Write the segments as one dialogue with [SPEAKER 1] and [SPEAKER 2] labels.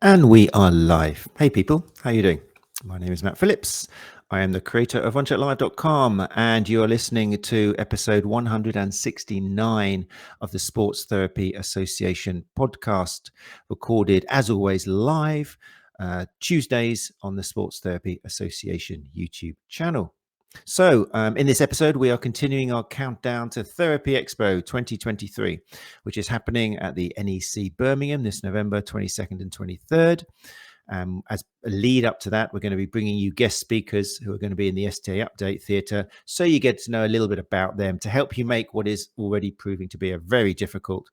[SPEAKER 1] And we are live. Hey people, how you doing? My name is Matt Phillips. I am the creator of OneChatLive.com, and you are listening to episode 169 of the Sports Therapy Association podcast, recorded as always live Tuesdays on the Sports Therapy Association YouTube channel. So in this episode, we are continuing our countdown to Therapy Expo 2023, which is happening at the NEC Birmingham this November 22nd and 23rd. As a lead up to that, we're going to be bringing you guest speakers who are going to be in the STA Update Theatre, so you get to know a little bit about them to help you make what is already proving to be a very difficult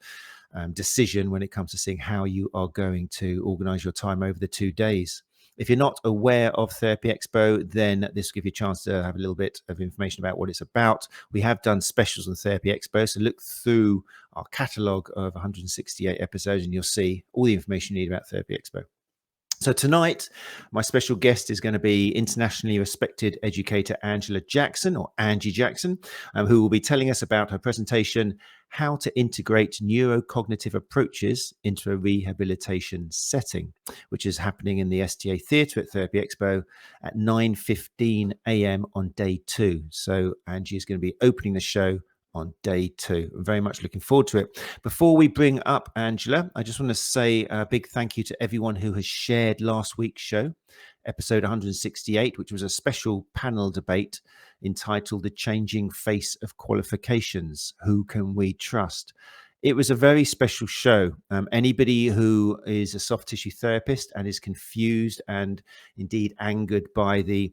[SPEAKER 1] decision when it comes to seeing how you are going to organise your time over the 2 days. If you're not aware of Therapy Expo, then this will give you a chance to have a little bit of information about what it's about. We have done specials on Therapy Expo, so look through our catalogue of 168 episodes and you'll see all the information you need about Therapy Expo. So tonight, my special guest is going to be internationally respected educator Anglea Jackson, or Angie Jackson, who will be telling us about her presentation, How to Integrate Neurocognitive Approaches into a Rehabilitation Setting, which is happening in the STA Theatre at Therapy Expo at 9:15 a.m. on day 2. So Angie is going to be opening the show on day 2. I'm very much looking forward to it. Before we bring up Anglea, I just want to say a big thank you to everyone who has shared last week's show, episode 168, which was a special panel debate entitled The Changing Face of Qualifications, Who Can We Trust? It was a very special show. Anybody who is a soft tissue therapist and is confused and indeed angered by the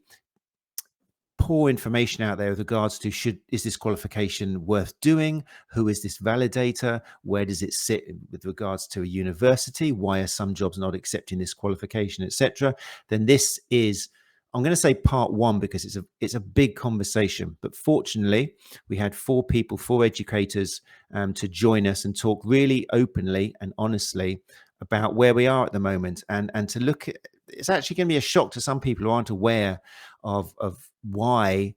[SPEAKER 1] poor information out there with regards to is this qualification worth doing? Who is this validator? Where does it sit with regards to a university? Why are some jobs not accepting this qualification, etc.? Then this is, I'm going to say part 1 because it's a big conversation. But fortunately, we had 4 educators to join us and talk really openly and honestly about where we are at the moment, and to look at, it's actually going to be a shock to some people who aren't aware of why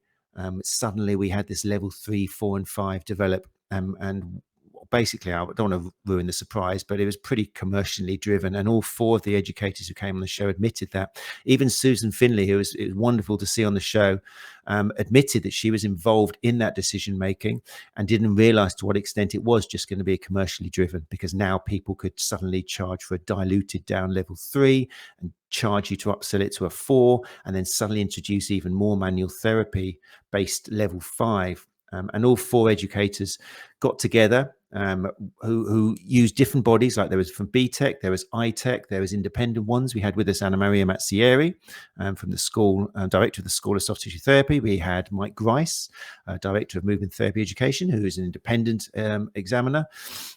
[SPEAKER 1] suddenly we had this level 3, 4 and 5 develop, and basically, I don't want to ruin the surprise, but it was pretty commercially driven, and all 4 of the educators who came on the show admitted that. Even Susan Finley, it was wonderful to see on the show, admitted that she was involved in that decision making and didn't realize to what extent it was just going to be commercially driven, because now people could suddenly charge for a diluted down level 3 and charge you to upsell it to a 4, and then suddenly introduce even more manual therapy based level 5. And all 4 educators got together who used different bodies. Like there was from BTEC, there was ITEC, there was independent ones. We had with us Anna Maria Mazzieri from the school, director of the School of Soft Tissue Therapy. We had Mike Grice, director of Movement Therapy Education, who is an independent examiner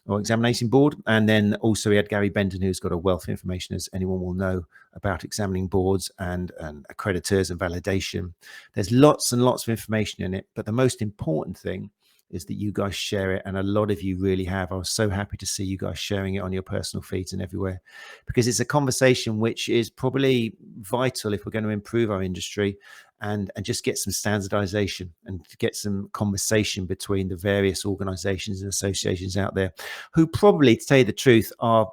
[SPEAKER 1] or examination board. And then also we had Gary Benton, who's got a wealth of information, as anyone will know, about examining boards and accreditors and validation. There's lots and lots of information in it, but the most important thing is that you guys share it, and a lot of you really have. I was so happy to see you guys sharing it on your personal feeds and everywhere, because it's a conversation which is probably vital if we're going to improve our industry and just get some standardization and to get some conversation between the various organizations and associations out there who probably, to tell you the truth, are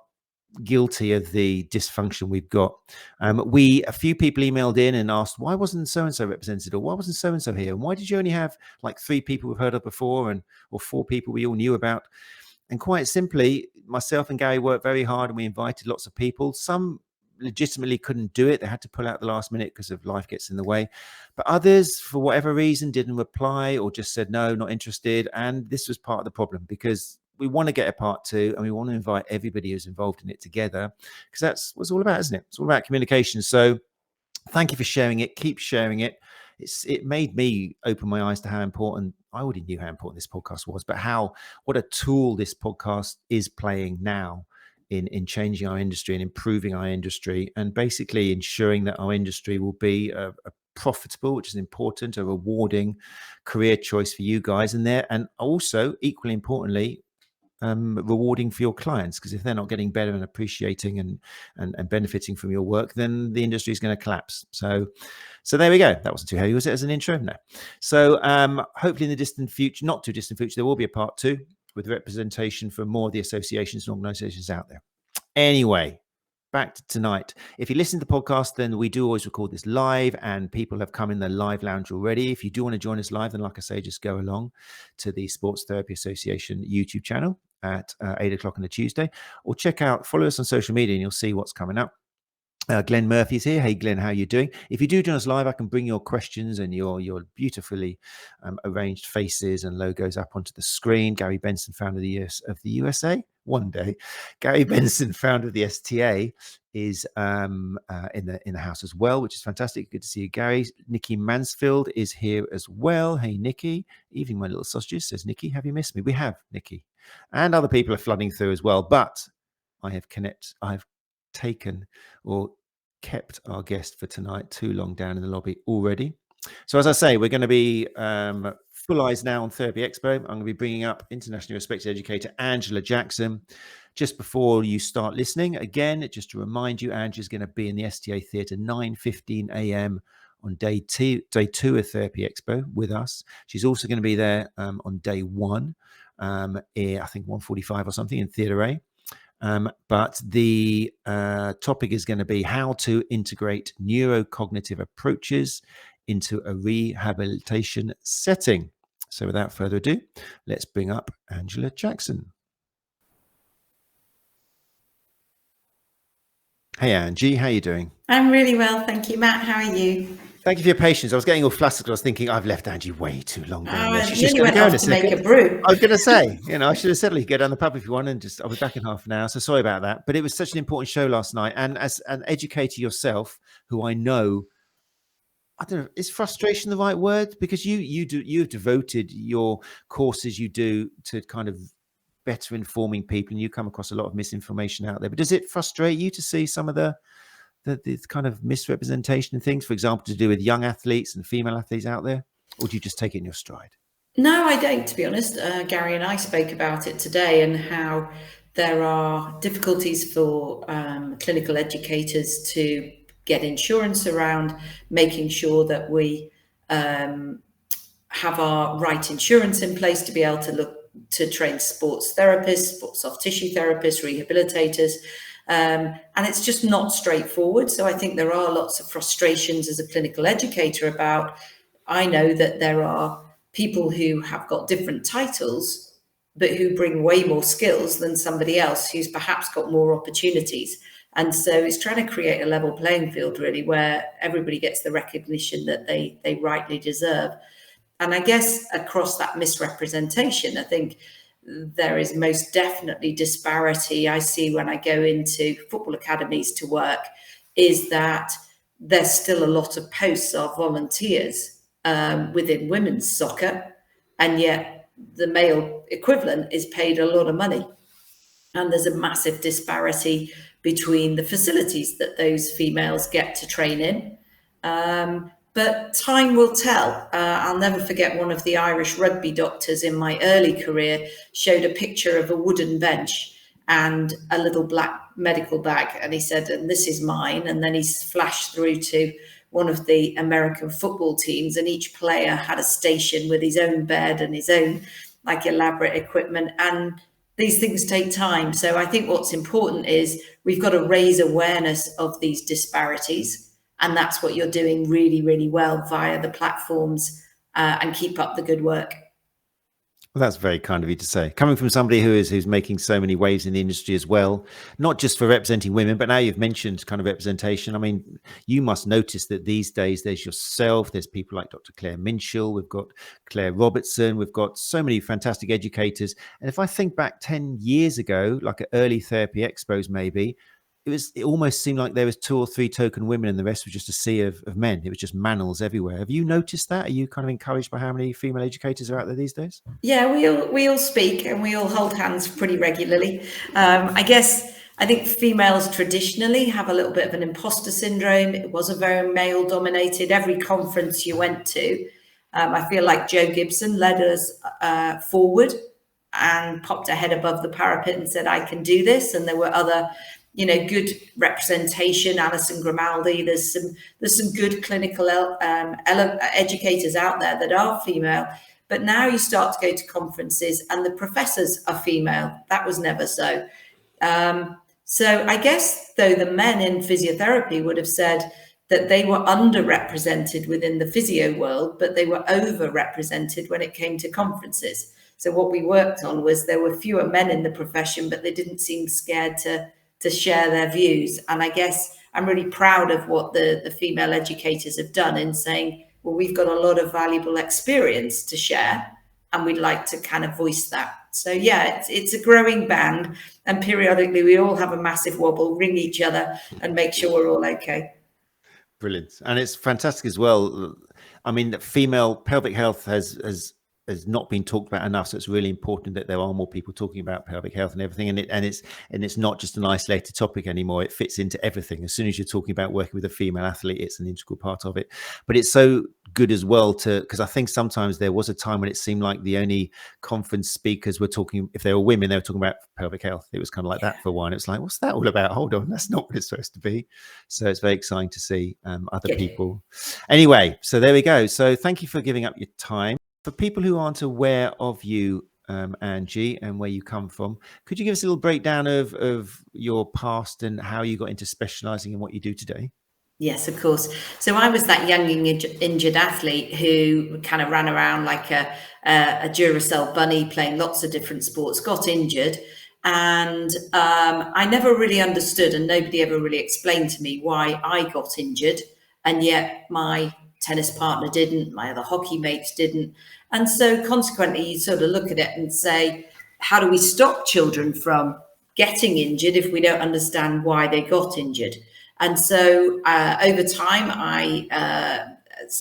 [SPEAKER 1] guilty of the dysfunction we've got. A few people emailed in and asked, why wasn't so-and-so represented, or why wasn't so-and-so here, and why did you only have like 3 people we've heard of before or 4 people we all knew about? And quite simply, myself and Gary worked very hard and we invited lots of people. Some legitimately couldn't do it. They had to pull out the last minute because of life gets in the way. But others, for whatever reason, didn't reply or just said, no, not interested. And this was part of the problem, because we want to get a part 2 and we want to invite everybody who's involved in it together, because that's what it's all about, isn't it? It's all about communication. So thank you for sharing it. Keep sharing it. It made me open my eyes to how important, I already knew how important this podcast was, but what a tool this podcast is playing now in changing our industry and improving our industry, and basically ensuring that our industry will be a profitable, which is important, a rewarding career choice for you guys, and also equally importantly, rewarding for your clients, because if they're not getting better and appreciating and benefiting from your work, then the industry is going to collapse. So there we go. That wasn't too heavy, was it, as an intro? No. So hopefully in the distant future, not too distant future, there will be a part 2 with representation from more of the associations and organizations out there. Anyway, back to tonight. If you listen to the podcast, then we do always record this live, and people have come in the live lounge already. If you do want to join us live, then like I say, just go along to the Sports Therapy Association YouTube channel at 8 o'clock on a Tuesday, or follow us on social media and you'll see what's coming up. Glenn Murphy's here. Hey, Glenn, how are you doing? If you do join us live, I can bring your questions and your beautifully arranged faces and logos up onto the screen. Gary Benson, founder of the USA. One day, Gary Benson, founder of the STA, is in the house as well, which is fantastic. Good to see you, Gary. Nikki Mansfield is here as well. Hey, Nikki. Evening, my little sausages, says Nikki. Have you missed me? We have, Nikki. And other people are flooding through as well. But I've taken or kept our guest for tonight too long down in the lobby already. So as I say, we're going to be full eyes now on Therapy Expo. I'm going to be bringing up internationally respected educator Angela Jackson. Just before you start listening, again, just to remind you, Angela's going to be in the STA Theatre 9:15 a.m. on day two of Therapy Expo with us. She's also going to be there on day one, I think 1:45 or something in Theatre A. But the topic is going to be how to integrate neurocognitive approaches into a rehabilitation setting. So without further ado, let's bring up Angela Jackson. Hey, Angie, how are you doing?
[SPEAKER 2] I'm really well, thank you, Matt. How are you?
[SPEAKER 1] Thank you for your patience. I was getting all flustered. I was thinking, I've left Angie way too long down there.
[SPEAKER 2] She's just going to go in a second. Make a brew.
[SPEAKER 1] I was going to say, I should have said, go down the pub if you want, and I'll be back in half an hour. So sorry about that. But it was such an important show last night. And as an educator yourself, who I know, I don't know, is frustration the right word? Because you've devoted your courses you do to kind of better informing people, and you come across a lot of misinformation out there. But does it frustrate you to see some of the kind of misrepresentation and things, for example, to do with young athletes and female athletes out there? Or do you just take it in your stride?
[SPEAKER 2] No, I don't, to be honest. Gary and I spoke about it today, and how there are difficulties for clinical educators to get insurance around making sure that we have our right insurance in place to be able to look to train sports therapists, sports soft tissue therapists, rehabilitators. And it's just not straightforward. So I think there are lots of frustrations as a clinical educator about, I know that there are people who have got different titles, but who bring way more skills than somebody else who's perhaps got more opportunities. And so it's trying to create a level playing field, really, where everybody gets the recognition that they rightly deserve. And I guess across that misrepresentation, I think there is most definitely disparity I see when I go into football academies to work, is that there's still a lot of posts of volunteers within women's soccer, and yet the male equivalent is paid a lot of money. And there's a massive disparity between the facilities that those females get to train in. But time will tell. I'll never forget, one of the Irish rugby doctors in my early career showed a picture of a wooden bench and a little black medical bag. And he said, and this is mine. And then he flashed through to one of the American football teams, and each player had a station with his own bed and his own elaborate equipment. And these things take time. So I think what's important is we've got to raise awareness of these disparities. And that's what you're doing really, really well via the platforms, and keep up the good work.
[SPEAKER 1] Well, that's very kind of you to say. Coming from somebody who's making so many waves in the industry as well, not just for representing women, but now you've mentioned kind of representation. I mean, you must notice that these days there's yourself, there's people like Dr. Claire Minshall, we've got Claire Robertson, we've got so many fantastic educators. And if I think back 10 years ago, like at early Therapy Expos maybe, it almost seemed like there was 2 or 3 token women and the rest was just a sea of men. It was just manels everywhere. Have you noticed that? Are you kind of encouraged by how many female educators are out there these days?
[SPEAKER 2] Yeah, we all speak and we all hold hands pretty regularly. I think females traditionally have a little bit of an imposter syndrome. It was a very male dominated. Every conference you went to, I feel like Joe Gibson led us forward and popped her head above the parapet and said, I can do this. And there were other good representation. Alison Grimaldi. There's some good clinical educators out there that are female. But now you start to go to conferences and the professors are female. That was never so. So I guess, though, the men in physiotherapy would have said that they were underrepresented within the physio world, but they were overrepresented when it came to conferences. So what we worked on was there were fewer men in the profession, but they didn't seem scared to share their views. And I guess I'm really proud of what the female educators have done in saying, well, we've got a lot of valuable experience to share, and we'd like to kind of voice that. So yeah, it's a growing band, and periodically we all have a massive wobble, ring each other and make sure we're all okay.
[SPEAKER 1] Brilliant. And it's fantastic as well. I mean, female pelvic health has not been talked about enough, so it's really important that there are more people talking about pelvic health and everything, and it's not just an isolated topic anymore. It fits into everything. As soon as you're talking about working with a female athlete, it's an integral part of it. But it's so good as well because I think sometimes there was a time when it seemed like the only conference speakers were talking, if they were women, they were talking about pelvic health. It was kind of like that for a while. And it's like, what's that all about? Hold on, that's not what it's supposed to be. So it's very exciting to see other people. Anyway, so there we go. So thank you for giving up your time. For people who aren't aware of you, Angie, and where you come from, could you give us a little breakdown of your past and how you got into specialising in what you do today?
[SPEAKER 2] Yes, of course. So I was that young injured athlete who kind of ran around like a Duracell bunny, playing lots of different sports, got injured. And I never really understood, and nobody ever really explained to me why I got injured. And yet my tennis partner didn't, my other hockey mates didn't. And so consequently, you sort of look at it and say, how do we stop children from getting injured if we don't understand why they got injured? And so over time, I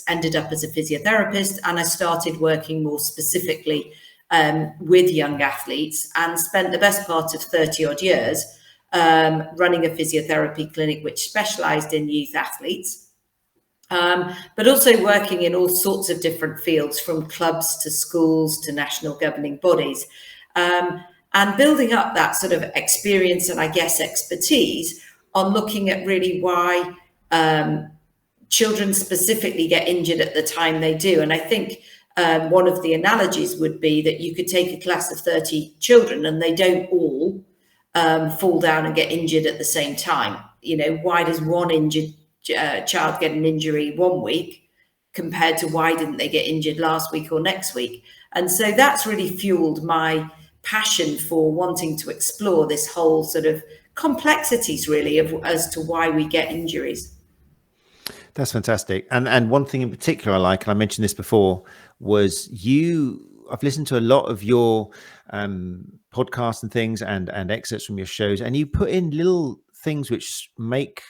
[SPEAKER 2] ended up as a physiotherapist, and I started working more specifically with young athletes, and spent the best part of 30 odd years running a physiotherapy clinic which specialised in youth athletes. But also working in all sorts of different fields, from clubs to schools to national governing bodies, and building up that sort of experience and I guess expertise on looking at really why children specifically get injured at the time they do. And I think one of the analogies would be that you could take a class of 30 children and they don't all fall down and get injured at the same time. You know, why does one injured child get an injury one week compared to why didn't they get injured last week or next week? And so that's really fueled my passion for wanting to explore this whole sort of complexities really as to why we get injuries.
[SPEAKER 1] That's fantastic. And one thing in particular I like, and I mentioned this before, was I've listened to a lot of your podcasts and things and excerpts from your shows, and you put in little things which make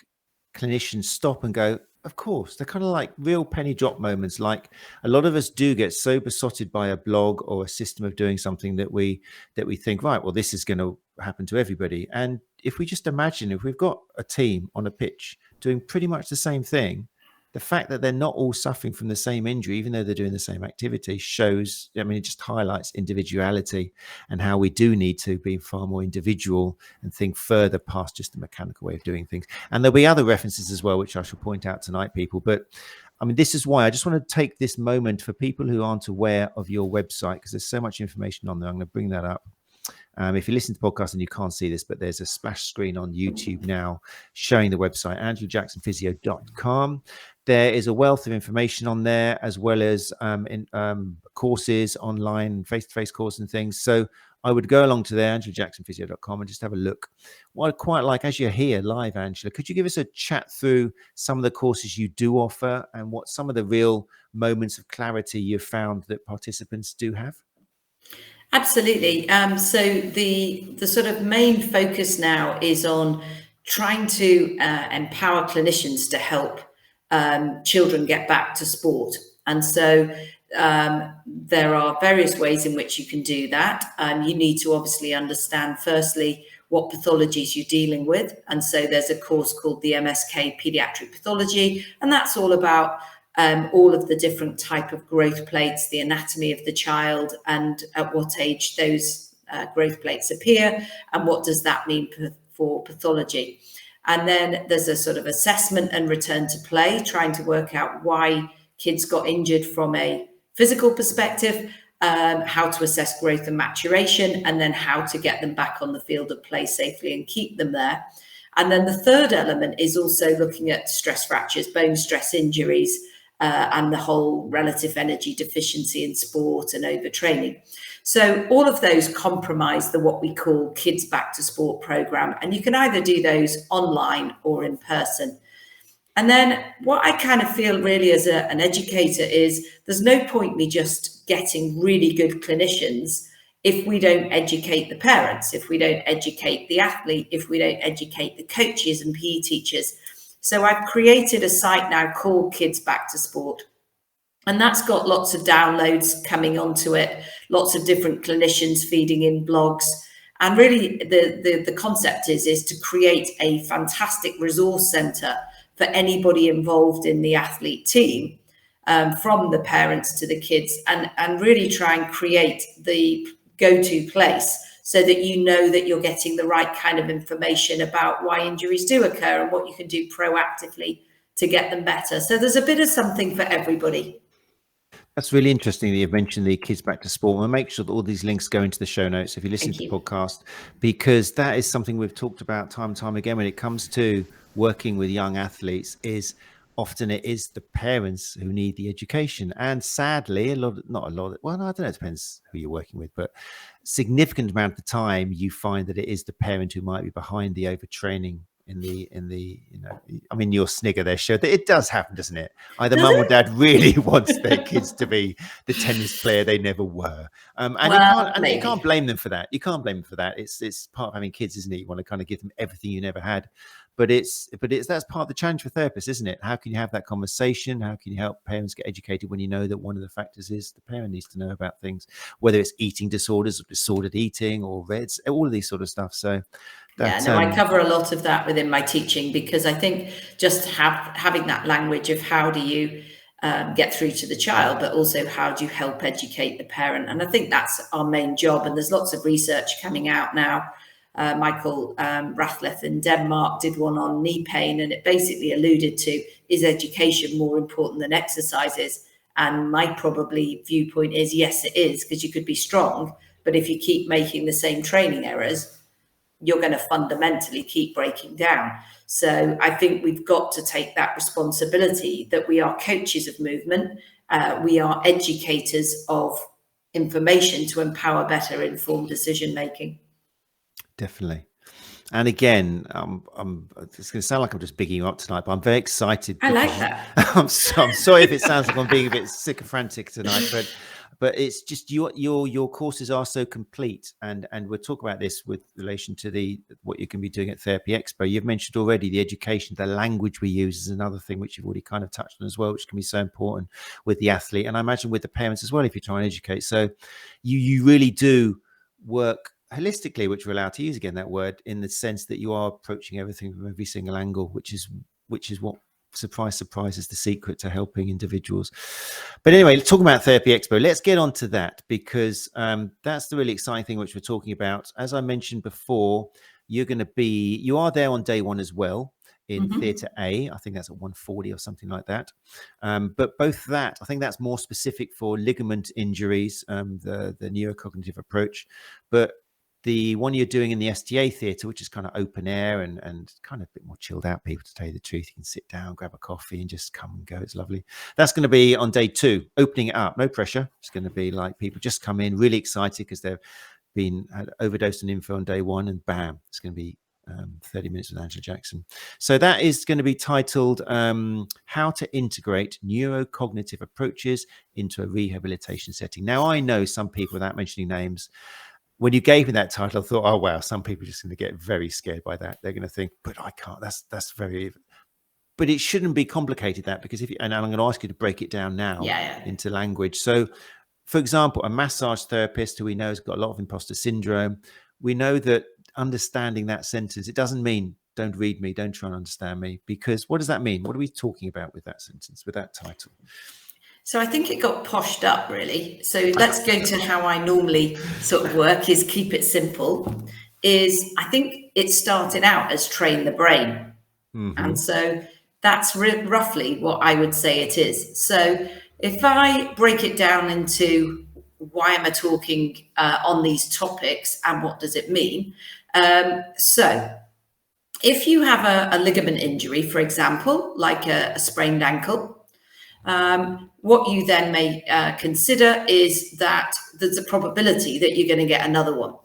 [SPEAKER 1] clinicians stop and go, of course. They're kind of like real penny drop moments. Like, a lot of us do get so besotted by a blog or a system of doing something that we think, right, well, this is going to happen to everybody. And if we just imagine, if we've got a team on a pitch doing pretty much the same thing, the fact that they're not all suffering from the same injury, even though they're doing the same activity, shows, I mean, it just highlights individuality and how we do need to be far more individual and think further past just the mechanical way of doing things. And there'll be other references as well, which I shall point out tonight, people. But I mean, this is why I just want to take this moment for people who aren't aware of your website, because there's so much information on there. I'm going to bring that up. If you listen to the podcast and you can't see this, but there's a splash screen on YouTube now showing the website, AngelaJacksonPhysio.com. There is a wealth of information on there, as well as courses online, face-to-face courses and things. So I would go along to there, AngelaJacksonPhysio.com, and just have a look. What I'd quite like, as you're here live, Angela, could you give us a chat through some of the courses you do offer and what some of the real moments of clarity you've found that participants do have?
[SPEAKER 2] Absolutely. So the sort of main focus now is on trying to empower clinicians to help children get back to sport. And so there are various ways in which you can do that. You need to obviously understand, firstly, what pathologies you're dealing with. And so there's a course called the MSK Pediatric Pathology, and that's all about all of the different type of growth plates, the anatomy of the child, and at what age those growth plates appear, and what does that mean for pathology. And then there's a sort of assessment and return to play, trying to work out why kids got injured from a physical perspective, how to assess growth and maturation, and then how to get them back on the field of play safely and keep them there. And then the third element is also looking at stress fractures, bone stress injuries, and the whole relative energy deficiency in sport and overtraining. So all of those comprise the what we call Kids Back to Sport program, and you can either do those online or in person. And then what I kind of feel really as an educator is there's no point me just getting really good clinicians if we don't educate the parents, if we don't educate the athlete, if we don't educate the coaches and PE teachers. So I've created a site now called Kids Back to Sport. And that's got lots of downloads coming onto it, lots of different clinicians feeding in blogs. And really the concept is to create a fantastic resource centre for anybody involved in the athlete team, from the parents to the kids, and really try and create the go-to place so that you know that you're getting the right kind of information about why injuries do occur and what you can do proactively to get them better. So there's a bit of something for everybody.
[SPEAKER 1] That's really interesting that you've mentioned the Kids Back to Sport. We'll make sure that all these links go into the show notes if you listen to the podcast, because that is something we've talked about time and time again when it comes to working with young athletes. Is often it is the parents who need the education, and sadly well, I don't know, it depends who you're working with, but significant amount of the time you find that it is the parent who might be behind the overtraining in the I mean, your snigger there showed that it does happen, doesn't it? Either mum or dad really wants their kids to be the tennis player they never were, and you can't blame them for that. You can't blame them for that. It's part of having kids, isn't it? You want to kind of give them everything you never had. But that's part of the challenge for therapists, isn't it? How can you have that conversation? How can you help parents get educated when you know that one of the factors is the parent needs to know about things, whether it's eating disorders or disordered eating or REDS, all of these sort of stuff. So
[SPEAKER 2] I cover a lot of that within my teaching, because I think just having that language of how do you get through to the child, but also how do you help educate the parent? And I think that's our main job. And there's lots of research coming out now. Michael Rathleff in Denmark did one on knee pain, and it basically alluded to, is education more important than exercises? And my probably viewpoint is, yes, it is, because you could be strong, but if you keep making the same training errors, you're going to fundamentally keep breaking down. So I think we've got to take that responsibility that we are coaches of movement. We are educators of information to empower better informed decision making.
[SPEAKER 1] Definitely. And again, it's going to sound like I'm just bigging you up tonight, but I'm very excited.
[SPEAKER 2] I like that.
[SPEAKER 1] I'm sorry if it sounds like I'm being a bit sycophantic tonight, but it's just your courses are so complete, and we'll talk about this with relation to what you can be doing at Therapy Expo. You've mentioned already the education, the language we use is another thing which you've already kind of touched on as well, which can be so important with the athlete, and I imagine with the parents as well if you try and educate. So you really do work holistically, which we're allowed to use again that word, in the sense that you are approaching everything from every single angle, which is what, surprise is the secret to helping individuals. But anyway, talking about Therapy Expo, let's get on to that, because that's the really exciting thing which we're talking about. As I mentioned before, you are there on day one as well in Theatre A. I think that's at 140 or something like that. But both that, I think that's more specific for ligament injuries, the neurocognitive approach. But the one you're doing in the STA Theatre, which is kind of open air and kind of a bit more chilled out, people, to tell you the truth. You can sit down, grab a coffee and just come and go. It's lovely. That's going to be on day 2, opening it up. No pressure. It's going to be like people just come in really excited because they've had overdosed on info on day 1, and bam, it's going to be 30 minutes with Angela Jackson. So that is going to be titled How to Integrate Neurocognitive Approaches into a Rehabilitation Setting. Now, I know some people, without mentioning names, when you gave me that title, I thought, oh, wow, some people are just going to get very scared by that. They're going to think, but I can't, that's very, but it shouldn't be complicated, that, because and I'm going to ask you to break it down now into language. So, for example, a massage therapist who we know has got a lot of imposter syndrome, we know that understanding that sentence, it doesn't mean don't read me, don't try and understand me, because what does that mean? What are we talking about with that sentence, with that title?
[SPEAKER 2] So I think it got poshed up, really. So let's go to how I normally sort of work, is keep it simple. I think it started out as train the brain. And so that's roughly what I would say it is. So if I break it down into why am I talking on these topics and what does it mean? So if you have a ligament injury, for example, like a sprained ankle, what you then may consider is that there's a probability that you're going to get another one.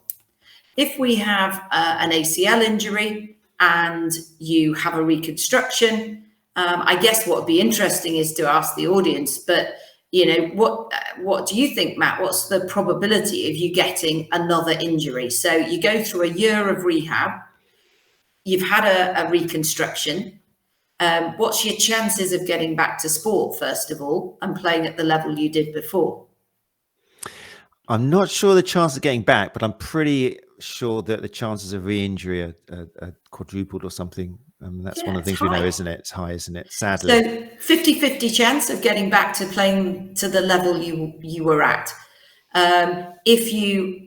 [SPEAKER 2] If we have an ACL injury and you have a reconstruction, I guess what would be interesting is to ask the audience, but what do you think, Matt? What's the probability of you getting another injury? So you go through a year of rehab, you've had a reconstruction. What's your chances of getting back to sport, first of all, and playing at the level you did before?
[SPEAKER 1] I'm not sure the chance of getting back, but I'm pretty sure that the chances of re-injury are quadrupled or something. That's one of the things we know, isn't it? It's high, isn't it? Sadly.
[SPEAKER 2] So 50-50 chance of getting back to playing to the level you were at. If you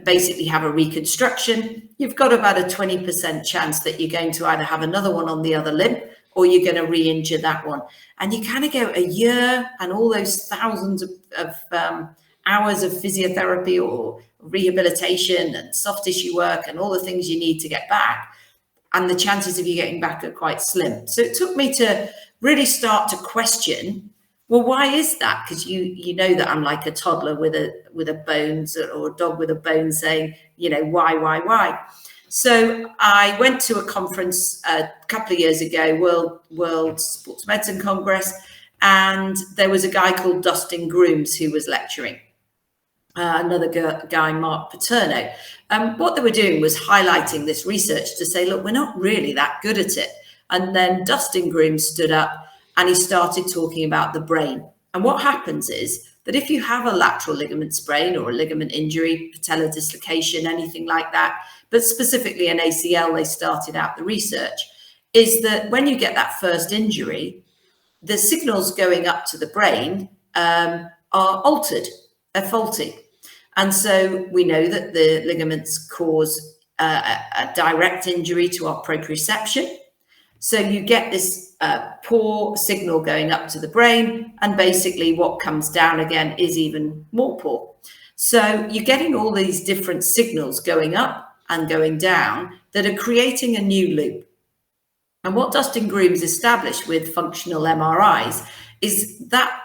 [SPEAKER 2] basically have a reconstruction, you've got about a 20% chance that you're going to either have another one on the other limb or you're going to re-injure that one. And you kind of go a year and all those thousands of hours of physiotherapy or rehabilitation and soft tissue work and all the things you need to get back. And the chances of you getting back are quite slim. So it took me to really start to question, well, why is that? Because you know that I'm like a toddler with a bones, or a dog with a bone, saying, why? So I went to a conference a couple of years ago, World Sports Medicine Congress, and there was a guy called Dustin Grooms who was lecturing. Another guy, Mark Paterno. What they were doing was highlighting this research to say, look, we're not really that good at it. And then Dustin Grooms stood up and he started talking about the brain. And what happens is that if you have a lateral ligament sprain or a ligament injury, patellar dislocation, anything like that, but specifically an ACL, they started out the research, is that when you get that first injury, the signals going up to the brain are altered, they're faulty. And so we know that the ligaments cause a direct injury to our proprioception. So you get this poor signal going up to the brain, and basically what comes down again is even more poor. So you're getting all these different signals going up and going down that are creating a new loop. And what Dustin Grooms established with functional MRIs is that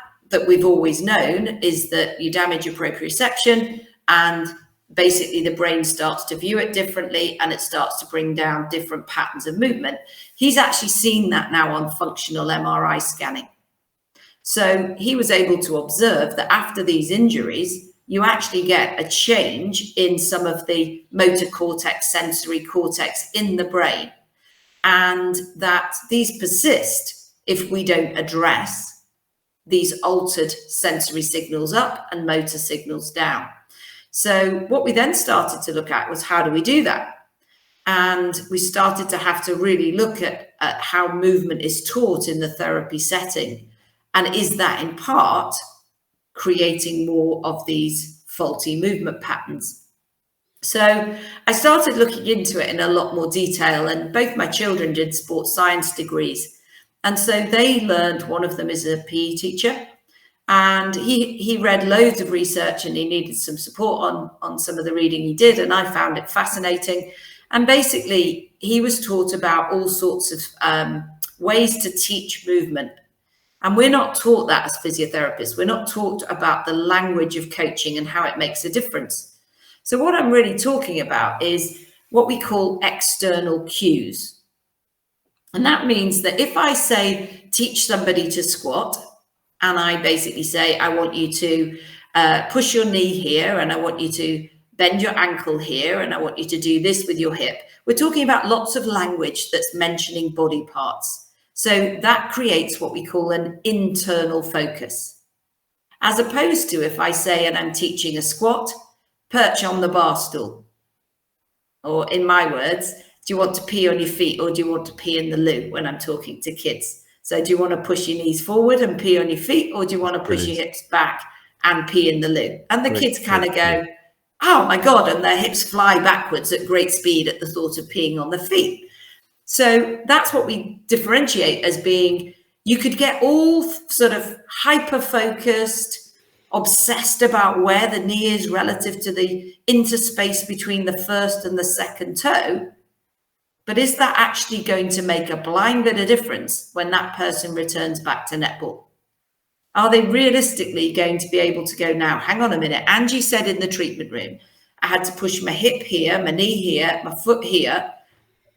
[SPEAKER 2] we've always known, is that you damage your proprioception and basically the brain starts to view it differently and it starts to bring down different patterns of movement. He's actually seen that now on functional MRI scanning. So he was able to observe that after these injuries, you actually get a change in some of the motor cortex, sensory cortex in the brain, and that these persist if we don't address these altered sensory signals up and motor signals down. So what we then started to look at was, how do we do that? And we started to have to really look at how movement is taught in the therapy setting. And is that in part creating more of these faulty movement patterns? So I started looking into it in a lot more detail, and both my children did sports science degrees. And so they learned, one of them is a PE teacher, and he read loads of research and he needed some support on some of the reading he did. And I found it fascinating. And basically he was taught about all sorts of ways to teach movement. And we're not taught that as physiotherapists. We're not taught about the language of coaching and how it makes a difference. So what I'm really talking about is what we call external cues. And that means that if I say, teach somebody to squat, and I basically say, I want you to push your knee here, and I want you to bend your ankle here, and I want you to do this with your hip. We're talking about lots of language that's mentioning body parts. So that creates what we call an internal focus. As opposed to if I say, and I'm teaching a squat, perch on the bar stool. Or in my words, do you want to pee on your feet or do you want to pee in the loo when I'm talking to kids? So do you want to push your knees forward and pee on your feet, or do you want to push your hips back and pee in the loo? And the kids kind of go, oh my God, and their hips fly backwards at great speed at the thought of peeing on the feet. So that's what we differentiate as being, you could get all sort of hyper-focused, obsessed about where the knee is relative to the interspace between the first and the second toe. But is that actually going to make a blind bit of difference when that person returns back to netball? Are they realistically going to be able to go, now, hang on a minute, Angie said in the treatment room, I had to push my hip here, my knee here, my foot here.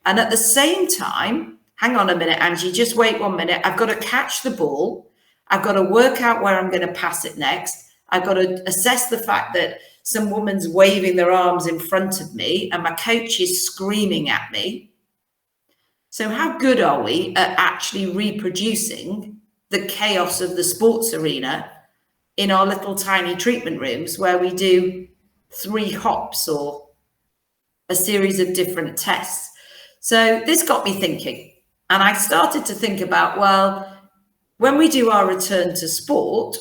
[SPEAKER 2] And at the same time, hang on a minute, Angie, just wait 1 minute. I've got to catch the ball. I've got to work out where I'm going to pass it next. I've got to assess the fact that some woman's waving their arms in front of me and my coach is screaming at me. So how good are we at actually reproducing the chaos of the sports arena in our little tiny treatment rooms where we do 3 hops or a series of different tests? So this got me thinking, and I started to think about, well, when we do our return to sport,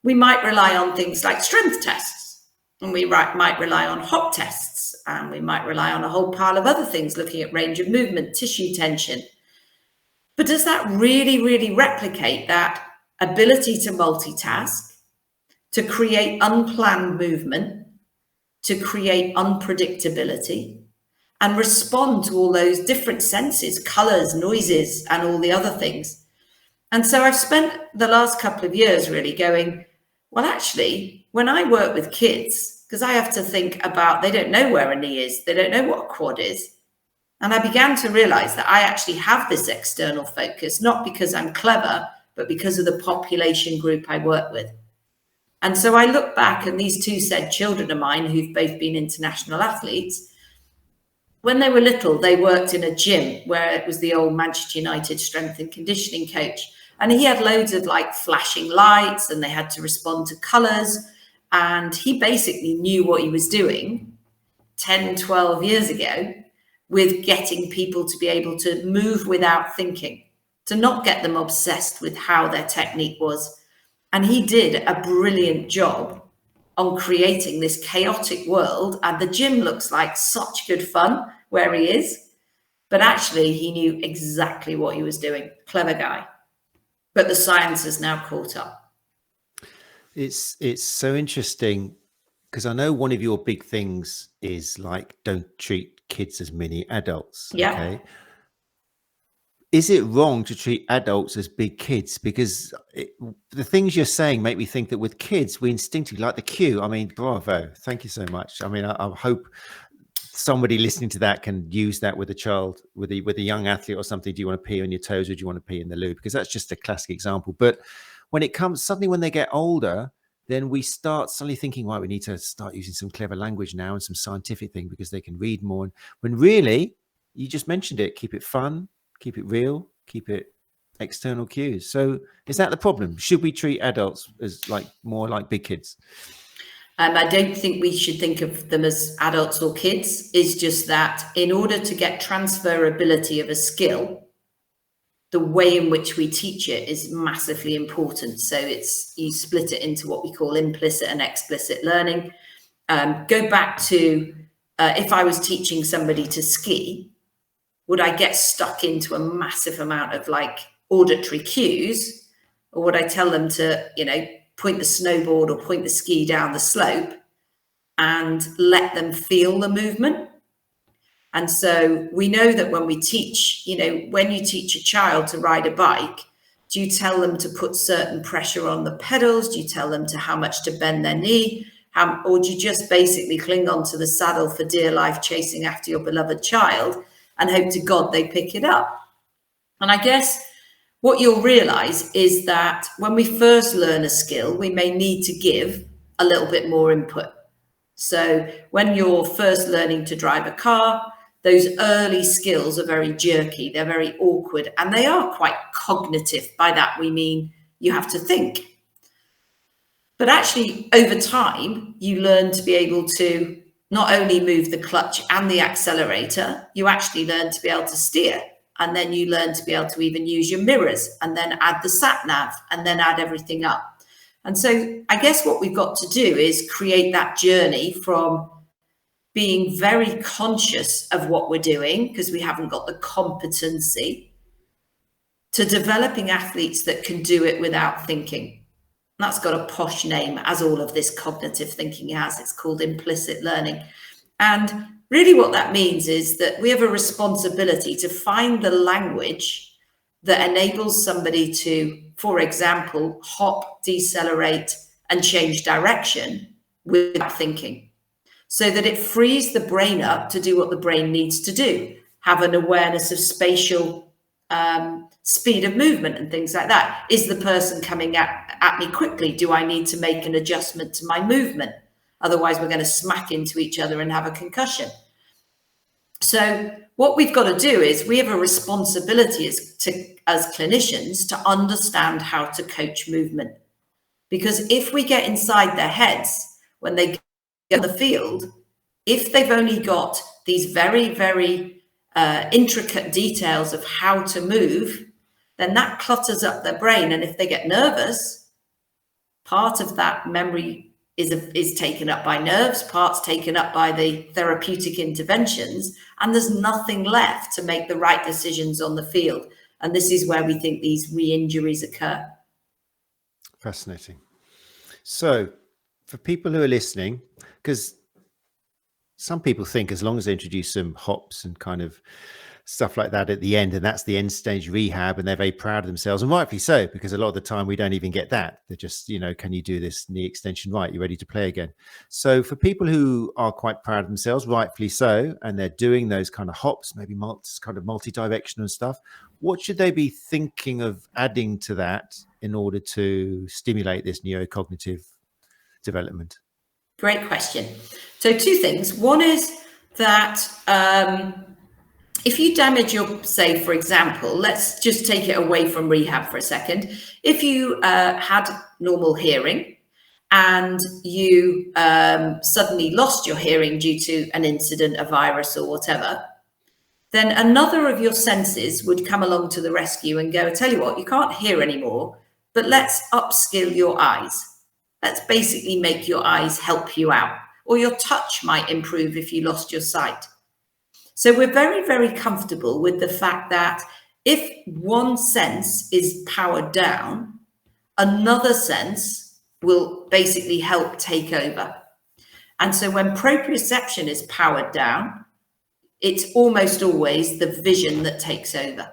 [SPEAKER 2] we might rely on things like strength tests, and we might rely on hop tests, and we might rely on a whole pile of other things, looking at range of movement, tissue tension. But does that really replicate that ability to multitask, to create unplanned movement, to create unpredictability, and respond to all those different senses, colors, noises, and all the other things? And so I've spent the last couple of years really going, well, actually, when I work with kids, because I have to think about, they don't know where a knee is, they don't know what a quad is. And I began to realize that I actually have this external focus, not because I'm clever, but because of the population group I work with. And so I look back, and these 2 said children of mine who've both been international athletes, when they were little, they worked in a gym where it was the old Manchester United strength and conditioning coach. And he had loads of like flashing lights, and they had to respond to colors. And he basically knew what he was doing 10, 12 years ago with getting people to be able to move without thinking, to not get them obsessed with how their technique was. And he did a brilliant job on creating this chaotic world. And the gym looks like such good fun where he is. But actually, he knew exactly what he was doing. Clever guy. But the science has now caught up.
[SPEAKER 1] It's so interesting, because I know one of your big things is like, don't treat kids as mini adults.
[SPEAKER 2] Yeah.
[SPEAKER 1] Okay. Is it wrong to treat adults as big kids? Because the things you're saying make me think that with kids, we instinctively like the cue. I mean, bravo. Thank you so much. I mean, I hope somebody listening to that can use that with a child, with a young athlete or something. Do you want to pee on your toes, or do you want to pee in the loo? Because that's just a classic example. But when it comes, suddenly when they get older, then we start suddenly thinking, right, we need to start using some clever language now and some scientific thing, because they can read more. And when really, you just mentioned it, keep it fun, keep it real, keep it external cues. So is that the problem? Should we treat adults as like more like big kids?
[SPEAKER 2] I don't think we should think of them as adults or kids. It's just that in order to get transferability of a skill, the way in which we teach it is massively important. So you split it into what we call implicit and explicit learning. Go back to if I was teaching somebody to ski, would I get stuck into a massive amount of like auditory cues, or would I tell them to, point the snowboard or point the ski down the slope and let them feel the movement? And so we know that when we teach, when you teach a child to ride a bike, do you tell them to put certain pressure on the pedals? Do you tell them to how much to bend their knee? Or do you just basically cling onto the saddle for dear life, chasing after your beloved child and hope to God they pick it up? And I guess what you'll realize is that when we first learn a skill, we may need to give a little bit more input. So when you're first learning to drive a car, those early skills are very jerky, they're very awkward, and they are quite cognitive. By that, we mean you have to think. But actually, over time, you learn to be able to not only move the clutch and the accelerator, you actually learn to be able to steer. And then you learn to be able to even use your mirrors, and then add the sat nav, and then add everything up. And so I guess what we've got to do is create that journey from being very conscious of what we're doing, because we haven't got the competency, to developing athletes that can do it without thinking. That's got a posh name, as all of this cognitive thinking has. It's called implicit learning. And really what that means is that we have a responsibility to find the language that enables somebody to, for example, hop, decelerate, and change direction without thinking, so that it frees the brain up to do what the brain needs to do, have an awareness of spatial speed of movement and things like that. Is the person coming at me quickly? Do I need to make an adjustment to my movement? Otherwise, we're going to smack into each other and have a concussion. So what we've got to do is we have a responsibility as clinicians to understand how to coach movement. Because if we get inside their heads when they get on the field, if they've only got these very, very intricate details of how to move, then that clutters up their brain. And if they get nervous, part of that memory is taken up by nerves, parts taken up by the therapeutic interventions, and there's nothing left to make the right decisions on the field. And this is where we think these re-injuries occur.
[SPEAKER 1] Fascinating. So for people who are listening, because some people think as long as they introduce some hops and kind of stuff like that at the end, and that's the end stage rehab, and they're very proud of themselves, and rightfully so, because a lot of the time we don't even get that. They're just, you know, can you do this knee extension right? You're ready to play again. So for people who are quite proud of themselves, rightfully so, and they're doing those kind of hops, maybe kind of multi-directional stuff, what should they be thinking of adding to that in order to stimulate this neurocognitive development?
[SPEAKER 2] Great question. So two things. One is that if you damage your, say, for example, let's just take it away from rehab for a second. If you had normal hearing and you suddenly lost your hearing due to an incident, a virus or whatever, then another of your senses would come along to the rescue and go, tell you what, you can't hear anymore, but let's upskill your eyes. Let's basically make your eyes help you out, or your touch might improve if you lost your sight. So we're very, very comfortable with the fact that if one sense is powered down, another sense will basically help take over. And so when proprioception is powered down, it's almost always the vision that takes over.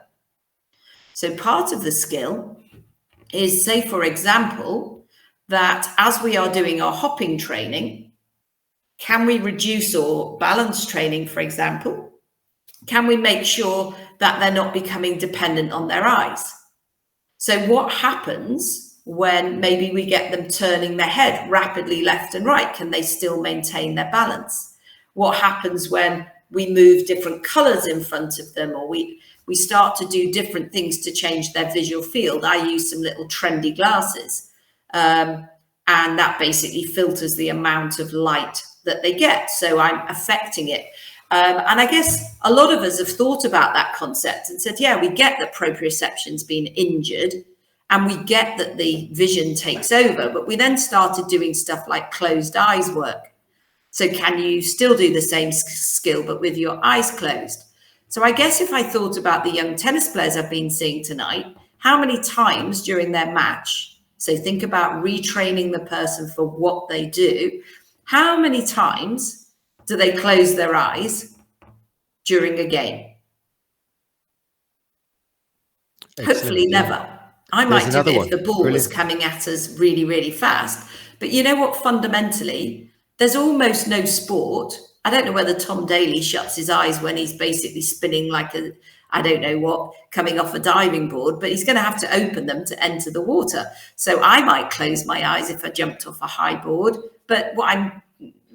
[SPEAKER 2] So part of the skill is, say, for example, that as we are doing our hopping training, can we reduce, or balance training, for example, can we make sure that they're not becoming dependent on their eyes? So what happens when maybe we get them turning their head rapidly left and right? Can they still maintain their balance? What happens when we move different colors in front of them, or we start to do different things to change their visual field? I use some little trendy glasses. And that basically filters the amount of light that they get. So I'm affecting it. And I guess a lot of us have thought about that concept and said, yeah, we get that proprioception's been injured and we get that the vision takes over, but we then started doing stuff like closed eyes work. So can you still do the same skill, but with your eyes closed? So I guess if I thought about the young tennis players I've been seeing tonight, how many times during their match, so think about retraining the person for what they do. How many times do they close their eyes during a game? Excellent. Hopefully never. I might do it if the ball was coming at us really, really fast. But you know what, fundamentally, there's almost no sport. I don't know whether Tom Daley shuts his eyes when he's basically spinning like a, I don't know what, coming off a diving board, but he's going to have to open them to enter the water. So I might close my eyes if I jumped off a high board. But what I'm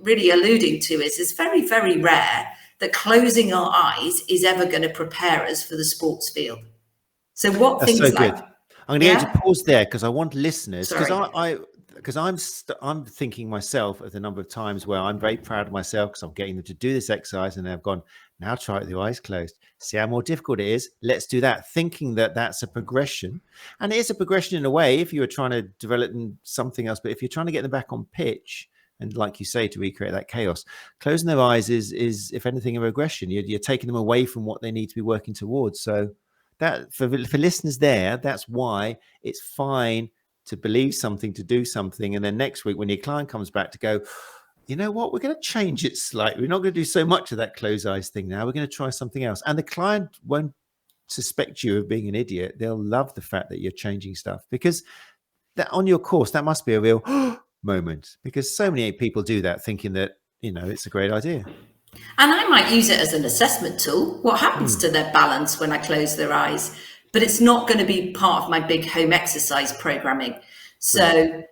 [SPEAKER 2] really alluding to is it's very, very rare that closing our eyes is ever going to prepare us for the sports field. So what
[SPEAKER 1] That's
[SPEAKER 2] things
[SPEAKER 1] so
[SPEAKER 2] like...
[SPEAKER 1] good. I'm going to pause there because I want listeners, because I'm thinking myself of the number of times where I'm very proud of myself because I'm getting them to do this exercise and they've gone, now try it with your eyes closed. See how more difficult it is. Let's do that. Thinking that that's a progression. And it is a progression in a way if you were trying to develop something else. But if you're trying to get them back on pitch, and like you say, to recreate that chaos, closing their eyes is if anything, a regression. You're taking them away from what they need to be working towards. So that for listeners there, that's why it's fine to believe something, to do something. And then next week, when your client comes back to go, you know what, we're going to change it slightly. We're not going to do so much of that closed eyes thing now. We're going to try something else. And the client won't suspect you of being an idiot. They'll love the fact that you're changing stuff, because that on your course, that must be a real moment, because so many people do that thinking that, you know, it's a great idea.
[SPEAKER 2] And I might use it as an assessment tool. What happens to their balance when I close their eyes? But it's not going to be part of my big home exercise programming. So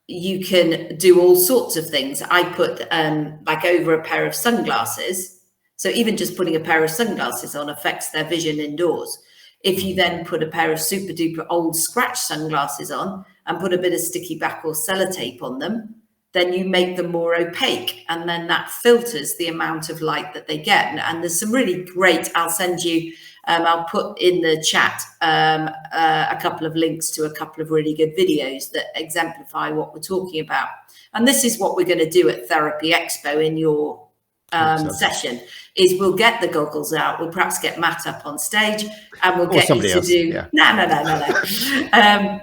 [SPEAKER 2] you can do all sorts of things. I put like over a pair of sunglasses. So even just putting a pair of sunglasses on affects their vision indoors. If you then put a pair of super duper old scratch sunglasses on and put a bit of sticky back or sellotape on them, then you make them more opaque, and then that filters the amount of light that they get. And there's some really great, I'll send you, I'll put in the chat a couple of links to a couple of really good videos that exemplify what we're talking about. And this is what we're going to do at Therapy Expo in your session, is we'll get the goggles out, we'll perhaps get Matt up on stage, and we'll get you to do, no.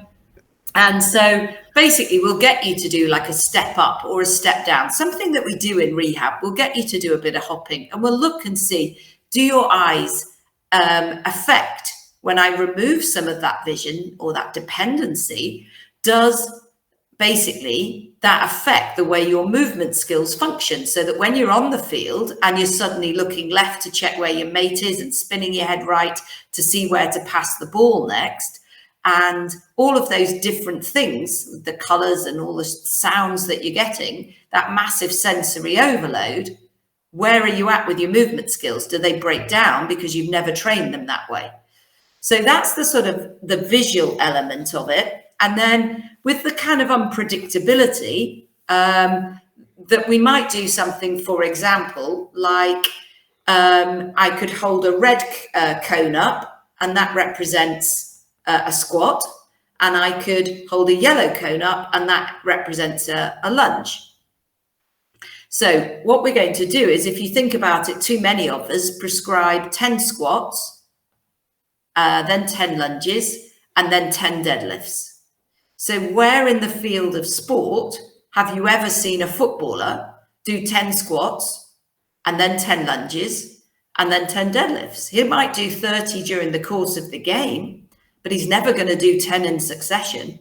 [SPEAKER 2] And so basically we'll get you to do like a step up or a step down, something that we do in rehab. We'll get you to do a bit of hopping, and we'll look and see, do your eyes affect when I remove some of that vision or that dependency? Does basically that affect the way your movement skills function, so that when you're on the field and you're suddenly looking left to check where your mate is and spinning your head right to see where to pass the ball next, and all of those different things, the colors and all the sounds that you're getting, that massive sensory overload, where are you at with your movement skills? Do they break down because you've never trained them that way? So that's the sort of the visual element of it. And then with the kind of unpredictability, that we might do something, for example, like I could hold a red cone up, and that represents a squat, and I could hold a yellow cone up, and that represents a lunge. So what we're going to do is, if you think about it, too many of us prescribe 10 squats, then 10 lunges, and then 10 deadlifts. So where in the field of sport have you ever seen a footballer do 10 squats and then 10 lunges and then 10 deadlifts? He might do 30 during the course of the game, but he's never going to do 10 in succession.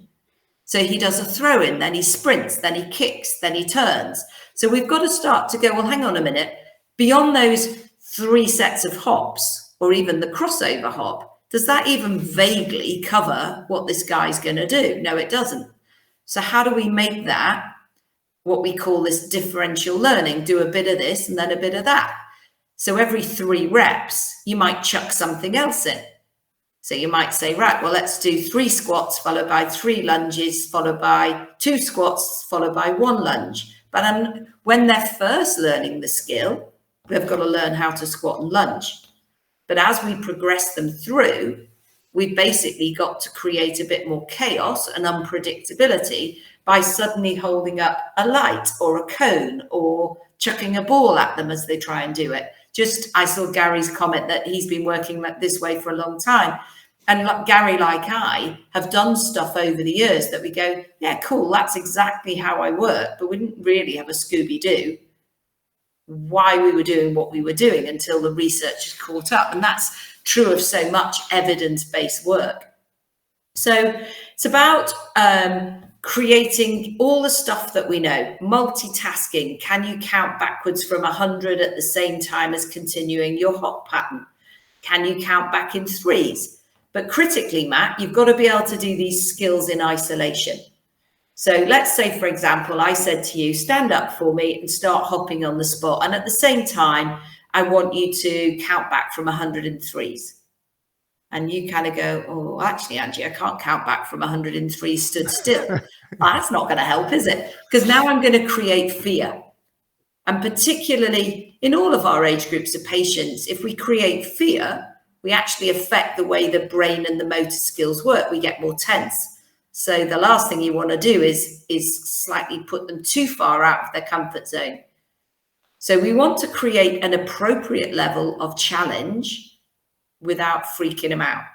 [SPEAKER 2] So he does a throw in, then he sprints, then he kicks, then he turns. So we've got to start to go, well, hang on a minute. Beyond those 3 sets of hops, or even the crossover hop, does that even vaguely cover what this guy's going to do? No, it doesn't. So how do we make that what we call this differential learning? Do a bit of this and then a bit of that. So every 3 reps, you might chuck something else in. So you might say, right, well, let's do 3 squats followed by 3 lunges, followed by 2 squats, followed by 1 lunge. But when they're first learning the skill, they've got to learn how to squat and lunge. But as we progress them through, we've basically got to create a bit more chaos and unpredictability by suddenly holding up a light or a cone or chucking a ball at them as they try and do it. I saw Gary's comment that he's been working this way for a long time. And Gary, like I, have done stuff over the years that we go, yeah, cool, that's exactly how I work. But we didn't really have a Scooby-Doo why we were doing what we were doing until the research has caught up. And that's true of so much evidence-based work. So it's about creating all the stuff that we know. Multitasking. Can you count backwards from 100 at the same time as continuing your hop pattern? Can you count back in 3s? But critically, Matt, you've got to be able to do these skills in isolation. So let's say, for example, I said to you, stand up for me and start hopping on the spot. And at the same time, I want you to count back from 103s. And you kind of go, oh, actually, Angie, I can't count back from 103 stood still. Well, that's not going to help, is it? Because now I'm going to create fear. And particularly in all of our age groups of patients, if we create fear, we actually affect the way the brain and the motor skills work. We get more tense. So the last thing you want to do is slightly put them too far out of their comfort zone. So we want to create an appropriate level of challenge without freaking them out.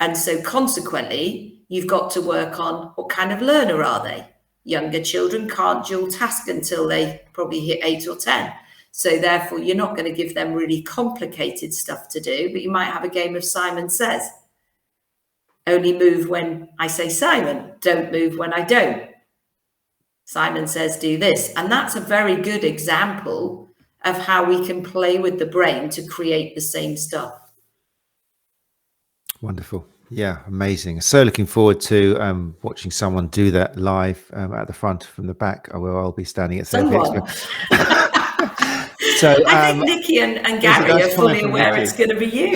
[SPEAKER 2] And so consequently, you've got to work on what kind of learner are they? Younger children can't dual task until they probably hit 8 or 10. So therefore, you're not going to give them really complicated stuff to do, but you might have a game of Simon Says. Only move when I say Simon, don't move when I don't. Simon says do this. And that's a very good example of how we can play with the brain to create the same stuff.
[SPEAKER 1] Wonderful. Yeah, amazing. So looking forward to watching someone do that live at the front from the back, where I'll be standing at Therapy Expo. So
[SPEAKER 2] I think Nikki and Gary are fully aware it's going to be you.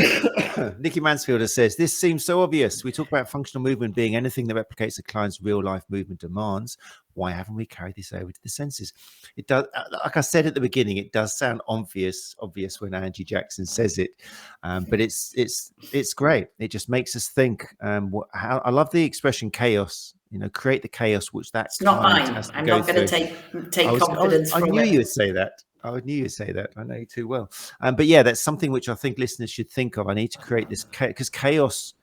[SPEAKER 1] Nikki Mansfielder says, this seems so obvious. We talk about functional movement being anything that replicates a client's real life movement demands. Why haven't we carried this over to the senses? It does, like I said at the beginning, it does sound obvious when Angie Jackson says it, but it's great. It just makes us think. I love the expression chaos. You know, create the chaos which that's
[SPEAKER 2] not mine. I'm not going to take confidence from it.
[SPEAKER 1] I knew you would say that. I knew you'd say that. I know you too well. But yeah, that's something which I think listeners should think of. I need to create this, because chaos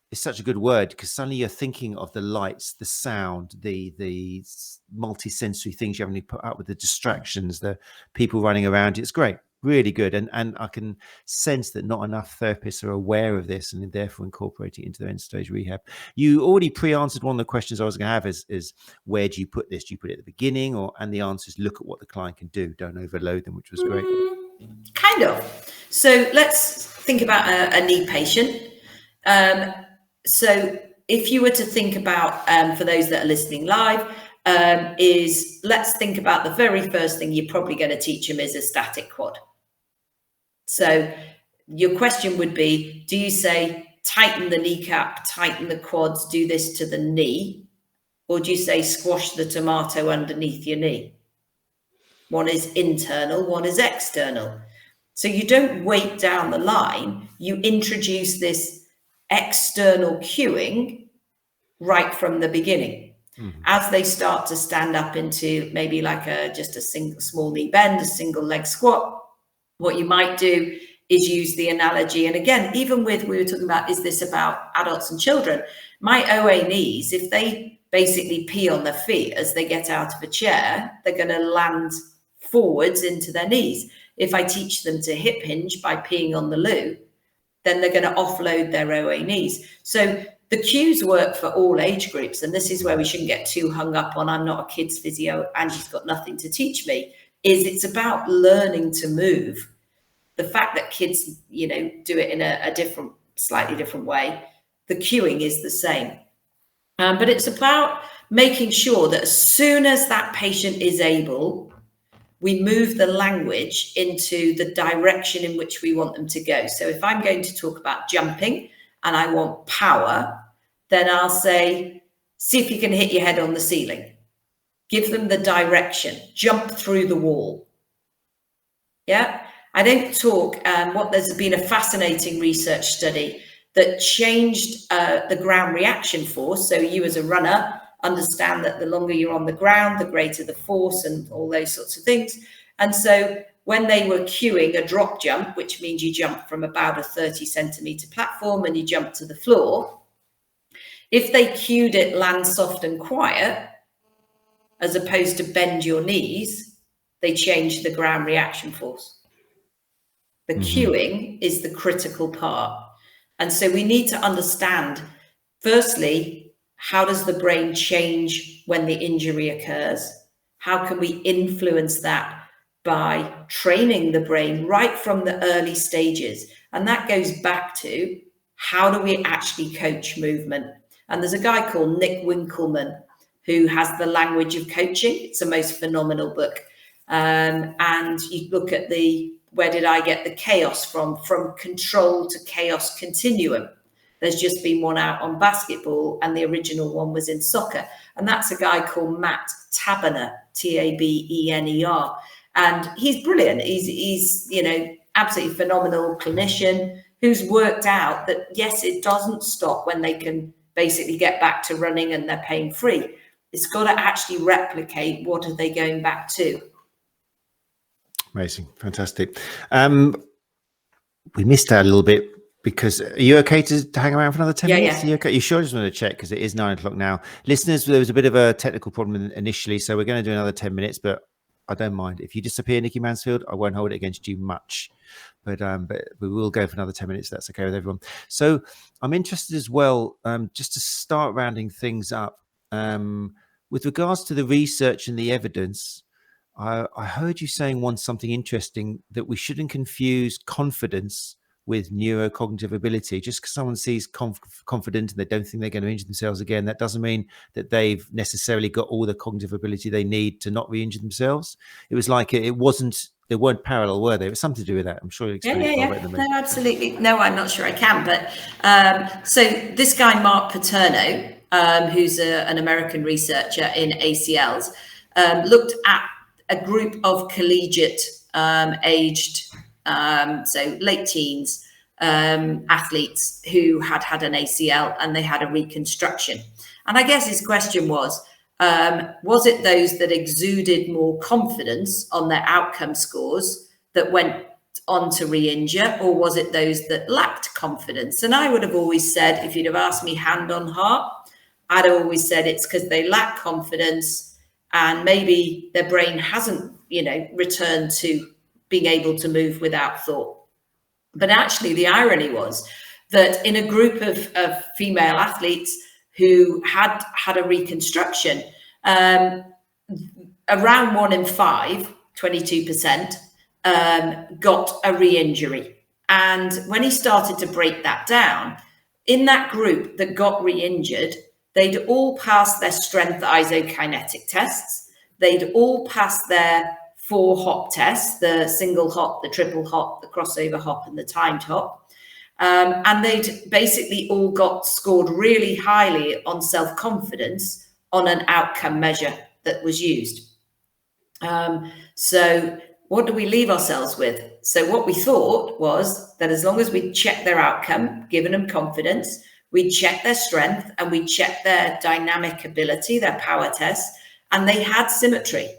[SPEAKER 1] is such a good word, because suddenly you're thinking of the lights, the sound, the multi-sensory things you haven't put up with, the distractions, the people running around. It's great. Really good. And I can sense that not enough therapists are aware of this and therefore incorporating it into their end stage rehab. You already pre-answered one of the questions I was going to have is where do you put this? Do you put it at the beginning, and the answer is look at what the client can do. Don't overload them, which was great.
[SPEAKER 2] Kind of. So let's think about a knee patient. So if you were to think about, for those that are listening live, let's think about the very first thing you're probably going to teach them is a static quad. So your question would be, do you say tighten the kneecap, tighten the quads, do this to the knee? Or do you say squash the tomato underneath your knee? One is internal, one is external. So you don't wait down the line, you introduce this external cueing right from the beginning. Mm-hmm. As they start to stand up into maybe like just a single small knee bend, a single leg squat, what you might do is use the analogy. And again, even with, we were talking about, is this about adults and children? My OA knees, if they basically pee on their feet as they get out of a chair, they're going to land forwards into their knees. If I teach them to hip hinge by peeing on the loo, then they're going to offload their OA knees. So the cues work for all age groups. And this is where we shouldn't get too hung up on, I'm not a kids physio, Angie's got nothing to teach me, is it's about learning to move. The fact that kids, do it in a different, slightly different way, the cueing is the same. But it's about making sure that as soon as that patient is able, we move the language into the direction in which we want them to go. So if I'm going to talk about jumping and I want power, then I'll say, see if you can hit your head on the ceiling. Give them the direction, jump through the wall. Yeah, I don't talk, there's been a fascinating research study that changed the ground reaction force. So you as a runner understand that the longer you're on the ground, the greater the force and all those sorts of things. And so when they were cueing a drop jump, which means you jump from about a 30 centimeter platform and you jump to the floor, if they cued it land soft and quiet, as opposed to bend your knees, they changed the ground reaction force. The cueing is the critical part. And so we need to understand, firstly, how does the brain change when the injury occurs? How can we influence that by training the brain right from the early stages? And that goes back to, how do we actually coach movement? And there's a guy called Nick Winkelman who has The Language of Coaching. It's the most phenomenal book. And you look at where did I get the chaos from control to chaos continuum. There's just been one out on basketball and the original one was in soccer. And that's a guy called Matt Taberner, Tabener. And he's brilliant. He's absolutely phenomenal clinician who's worked out that, yes, it doesn't stop when they can basically get back to running and they're pain free. It's got to actually replicate, what are they going back to?
[SPEAKER 1] Amazing. Fantastic. We missed out a little bit Because are you okay to hang around for another 10 minutes?
[SPEAKER 2] Yeah.
[SPEAKER 1] Are you okay? You sure? I just want to check because it is 9 o'clock now. Listeners, there was a bit of a technical problem initially, so we're going to do another 10 minutes, but I don't mind. If you disappear, Nicky Mansfield, I won't hold it against you much. But we will go for another 10 minutes. That's okay with everyone. So I'm interested as well, just to start rounding things up, with regards to the research and the evidence. I heard you saying once something interesting, that we shouldn't confuse confidence with neurocognitive ability. Just because someone sees confident and they don't think they're going to injure themselves again, that doesn't mean that they've necessarily got all the cognitive ability they need to not re-injure themselves. It was like they weren't parallel, were they? It was something to do with that. I'm sure you'll explain it far better than me.
[SPEAKER 2] No, absolutely. No, I'm not sure I can. But so this guy, Mark Paterno, who's an American researcher in ACLs, looked at a group of collegiate aged, so late teens athletes who had an ACL and they had a reconstruction. And I guess his question was it those that exuded more confidence on their outcome scores that went on to re-injure, or was it those that lacked confidence? And I would have always said, if you'd have asked me hand on heart, I'd have always said it's because they lack confidence and maybe their brain hasn't, returned to being able to move without thought. But actually, the irony was that in a group of female athletes who had a reconstruction, around 1 in 5, 22%, got a re-injury. And when he started to break that down, in that group that got re-injured, they'd all passed their strength isokinetic tests. They'd all passed their 4 hop tests, the single hop, the triple hop, the crossover hop, and the timed hop. And they'd basically all got scored really highly on self-confidence on an outcome measure that was used. So what do we leave ourselves with? So what we thought was that as long as we check their outcome, given them confidence, we check their strength and we check their dynamic ability, their power tests, and they had symmetry.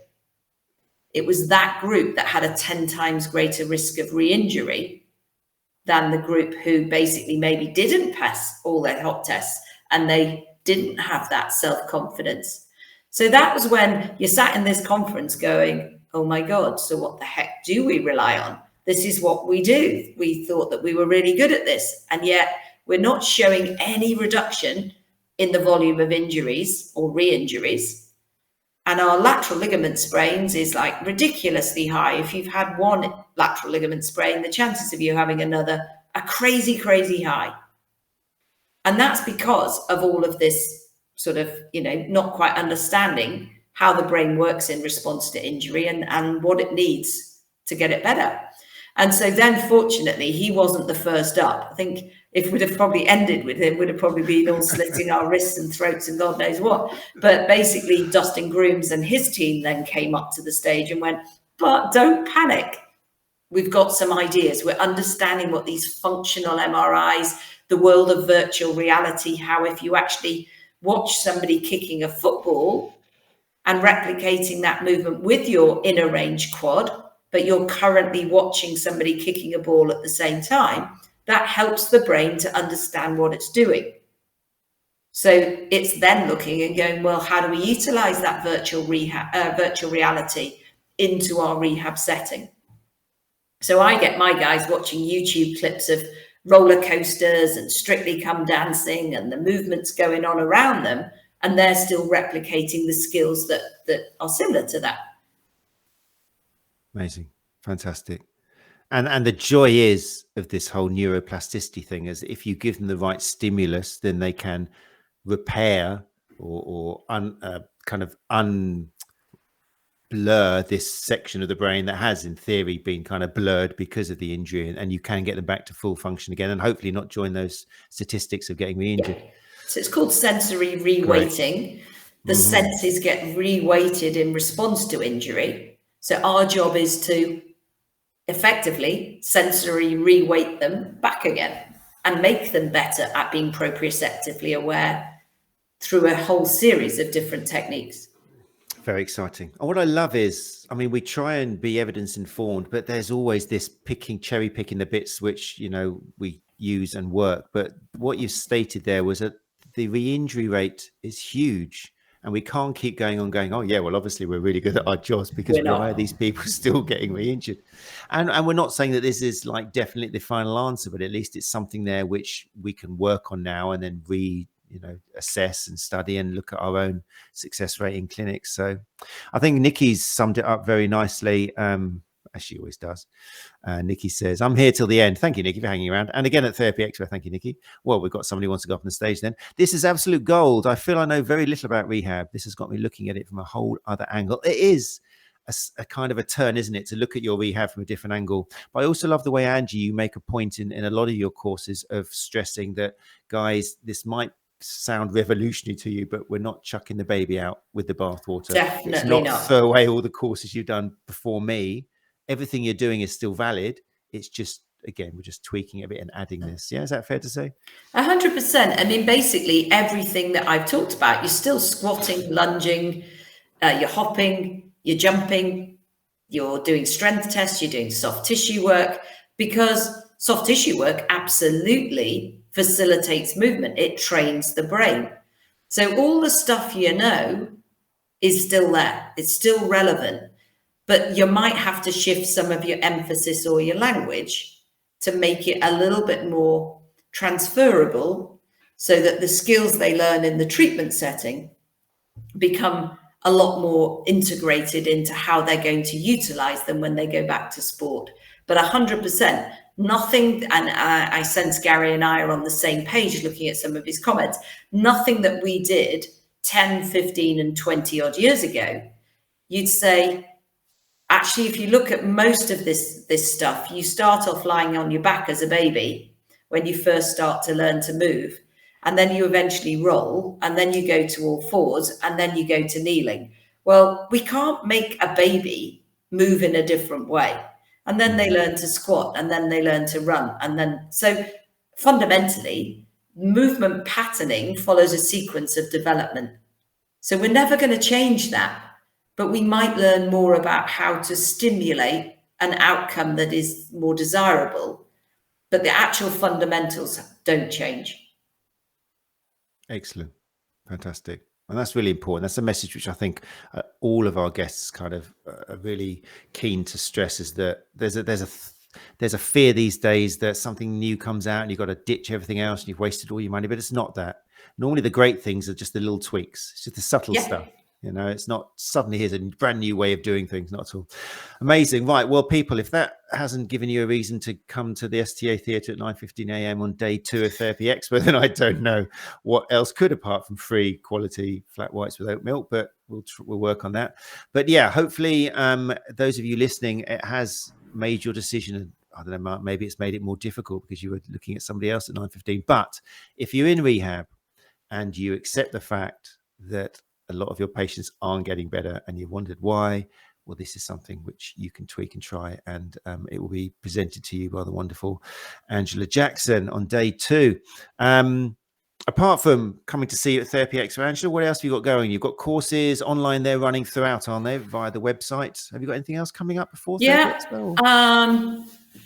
[SPEAKER 2] It was that group that had a 10 times greater risk of re-injury than the group who basically maybe didn't pass all their hop tests and they didn't have that self-confidence. So that was when you sat in this conference going, oh my God, so what the heck do we rely on? This is what we do. We thought that we were really good at this, and yet we're not showing any reduction in the volume of injuries or re-injuries. And our lateral ligament sprains is like ridiculously high. If you've had one lateral ligament sprain, the chances of you having another are crazy, crazy high. And that's because of all of this sort of, not quite understanding how the brain works in response to injury and what it needs to get it better. And so then, fortunately, he wasn't the first up. I think if we'd have probably ended with him, we'd have probably been all slitting our wrists and throats and God knows what. But basically, Dustin Grooms and his team then came up to the stage and went, but don't panic. We've got some ideas. We're understanding what these functional MRIs, the world of virtual reality, how if you actually watch somebody kicking a football and replicating that movement with your inner range quad, but you're currently watching somebody kicking a ball at the same time, that helps the brain to understand what it's doing. So it's then looking and going, well, how do we utilize that virtual reality into our rehab setting? So I get my guys watching YouTube clips of roller coasters and Strictly Come Dancing and the movements going on around them, and they're still replicating the skills that are similar to that.
[SPEAKER 1] Amazing. Fantastic. And the joy is of this whole neuroplasticity thing is if you give them the right stimulus, then they can repair or kind of blur this section of the brain that has in theory been kind of blurred because of the injury, and you can get them back to full function again and hopefully not join those statistics of getting re-injured.
[SPEAKER 2] Yeah. So it's called sensory reweighting. The senses get reweighted in response to injury. So our job is to effectively sensory reweight them back again and make them better at being proprioceptively aware through a whole series of different techniques.
[SPEAKER 1] Very exciting. And what I love is, I mean, we try and be evidence informed, but there's always this cherry picking the bits which, we use and work. But what you stated there was that the re-injury rate is huge. And we can't keep going on going, oh, yeah, well, obviously we're really good at our jobs, because why are these people still getting re-injured? And we're not saying that this is like definitely the final answer, but at least it's something there which we can work on now and then assess and study and look at our own success rate in clinics. So I think Nikki's summed it up very nicely, as she always does. Nikki says, I'm here till the end. Thank you, Nikki, for hanging around. And again at Therapy Expo, thank you, Nikki. Well, we've got somebody who wants to go up on the stage then. This is absolute gold. I feel I know very little about rehab. This has got me looking at it from a whole other angle. It is a kind of a turn, isn't it, to look at your rehab from a different angle. But I also love the way, Angie, you make a point in a lot of your courses of stressing that, guys, this might sound revolutionary to you, but we're not chucking the baby out with the bathwater.
[SPEAKER 2] Definitely
[SPEAKER 1] it's not
[SPEAKER 2] not.
[SPEAKER 1] throw away all the courses you've done before me. Everything you're doing is still valid. It's just, again, we're just tweaking a bit and adding this. Yeah, is that fair to say?
[SPEAKER 2] 100%. I mean, basically everything that I've talked about, you're still squatting, lunging, you're hopping, you're jumping, you're doing strength tests, you're doing soft tissue work, because soft tissue work absolutely facilitates movement. It trains the brain. So all the stuff is still there. It's still relevant, but you might have to shift some of your emphasis or your language to make it a little bit more transferable, so that the skills they learn in the treatment setting become a lot more integrated into how they're going to utilize them when they go back to sport. But 100%, nothing, and I sense Gary and I are on the same page looking at some of his comments, nothing that we did 10, 15 and 20 odd years ago, you'd say, actually, if you look at most of this stuff, you start off lying on your back as a baby when you first start to learn to move. And then you eventually roll, and then you go to all fours, and then you go to kneeling. Well, we can't make a baby move in a different way. And then they learn to squat, and then they learn to run. And then, so fundamentally, movement patterning follows a sequence of development. So we're never going to change that, but we might learn more about how to stimulate an outcome that is more desirable. But the actual fundamentals don't change. Excellent.
[SPEAKER 1] Fantastic. And that's really important. That's a message which I think all of our guests kind of are really keen to stress, is that there's a fear these days that something new comes out and you've got to ditch everything else and you've wasted all your money, but it's not that. Normally the great things are just the little tweaks. It's just the subtle stuff. You know, it's not suddenly here's a brand new way of doing things, not at all. Amazing. Right. Well, people, if that hasn't given you a reason to come to the STA Theatre at 9:15 a.m. on day 2 of Therapy Expo, then I don't know what else could, apart from free quality flat whites with oat milk, but we'll work on that. But yeah, hopefully those of you listening, it has made your decision. I don't know, Mark, maybe it's made it more difficult because you were looking at somebody else at 9:15. But if you're in rehab and you accept the fact that a lot of your patients aren't getting better and you wondered why, well, this is something which you can tweak and try, and it will be presented to you by the wonderful Angela Jackson on day 2. Apart from coming to see you at Therapy Expo, Angela, what else have you got going? You've got courses online there running throughout, aren't they, via the website? Have you got anything else coming up before Therapy Expo?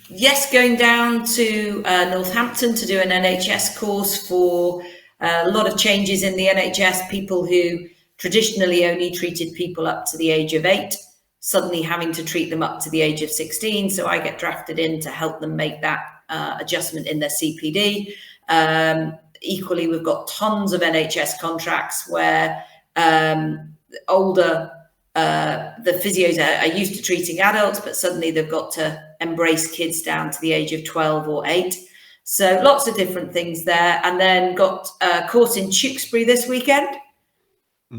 [SPEAKER 2] Yes, going down to Northampton to do an NHS course for a lot of changes in the NHS, people who traditionally only treated people up to the age of 8, suddenly having to treat them up to the age of 16. So I get drafted in to help them make that adjustment in their CPD. Equally, we've got tons of NHS contracts where the physios are used to treating adults, but suddenly they've got to embrace kids down to the age of 12 or 8. So lots of different things there. And then got a course in Tewkesbury this weekend.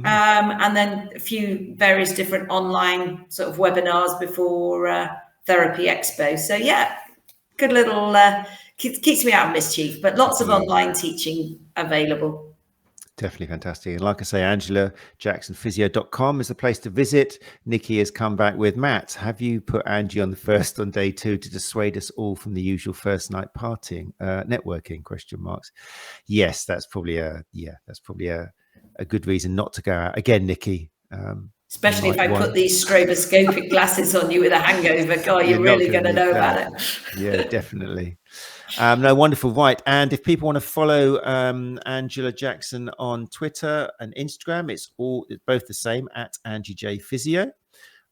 [SPEAKER 2] And then a few various different online sort of webinars before Therapy Expo. So yeah, good little, keeps me out of mischief, but lots of online teaching available.
[SPEAKER 1] Definitely fantastic. And like I say, Angela JacksonPhysio.com is the place to visit. Nikki has come back with, Matt, have you put Angie on the first on day 2 to dissuade us all from the usual first night partying, networking, ? Yes, that's probably a good reason not to go out. Again, Nikki.
[SPEAKER 2] Especially if I put these stroboscopic glasses on you with a hangover. God, you're really going to know about it.
[SPEAKER 1] Yeah, definitely. No, wonderful. Right. And if people want to follow Angela Jackson on Twitter and Instagram, it's both the same, at Angie J Physio.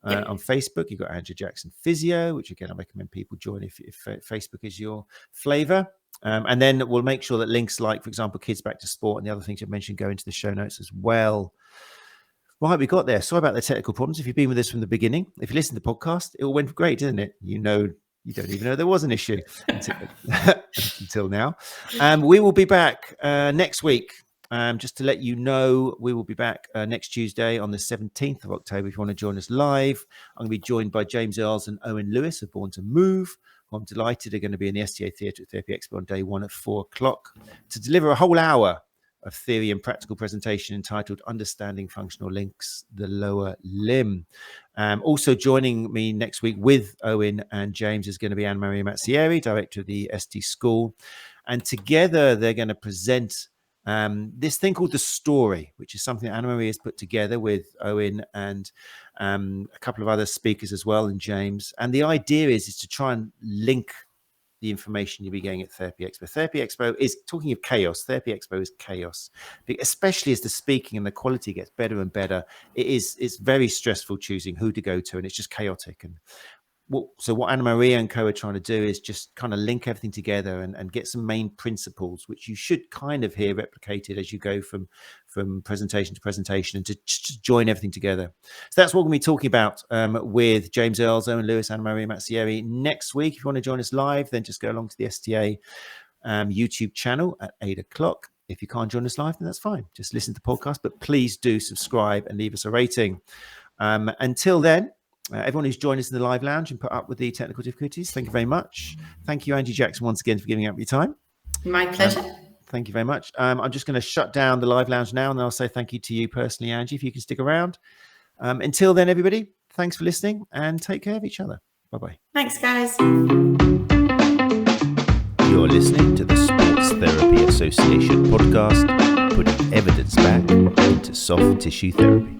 [SPEAKER 2] Yep.
[SPEAKER 1] On Facebook, you've got Angela Jackson Physio, which again, I recommend people join if Facebook is your flavor. And then we'll make sure that links like, for example, Kidsbacktosport and the other things you've mentioned go into the show notes as well. Right, we got there. Sorry about the technical problems. If you've been with us from the beginning, if you listen to the podcast, it all went great, didn't it? You don't even know there was an issue until now. We will be back next week. Just to let you know, we will be back next Tuesday on the 17th of October. If you want to join us live, I'm going to be joined by James Earls and Owen Lewis of Born to Move, who I'm delighted are going to be in the STA Theatre at Therapy Expo on day 1 at 4:00 to deliver a whole hour of theory and practical presentation entitled Understanding Functional Links, the Lower Limb. Also joining me next week with Owen and James is going to be Anna-Maria Mazzieri, director of the ST School. And together they're going to present this thing called The Story, which is something that Anna-Maria has put together with Owen and a couple of other speakers as well, and James. And the idea is to try and link the information you'll be getting at Therapy Expo. Therapy Expo is, talking of chaos, Therapy Expo is chaos, especially as the speaking and the quality gets better and better. It's very stressful choosing who to go to, and it's just chaotic. And what Anna-Maria and co are trying to do is just kind of link everything together and get some main principles, which you should kind of hear replicated as you go from presentation to presentation, and to join everything together. So that's what we're going to be talking about with James Earls, Owen Lewis, Anna-Maria Mazzieri next week. If you want to join us live, then just go along to the STA YouTube channel at 8:00. If you can't join us live, then that's fine. Just listen to the podcast, but please do subscribe and leave us a rating. Until then, everyone who's joined us in the live lounge and put up with the technical difficulties, thank you very much. Thank you, Angie Jackson, once again for giving up your time.
[SPEAKER 2] My pleasure.
[SPEAKER 1] Thank you very much. I'm just going to shut down the live lounge now, and then I'll say thank you to you personally, Angie, if you can stick around. Until then, everybody, thanks for listening and take care of each other. Bye-bye.
[SPEAKER 2] Thanks, guys.
[SPEAKER 1] You're listening to the Sports Therapy Association podcast, putting evidence back into soft tissue therapy.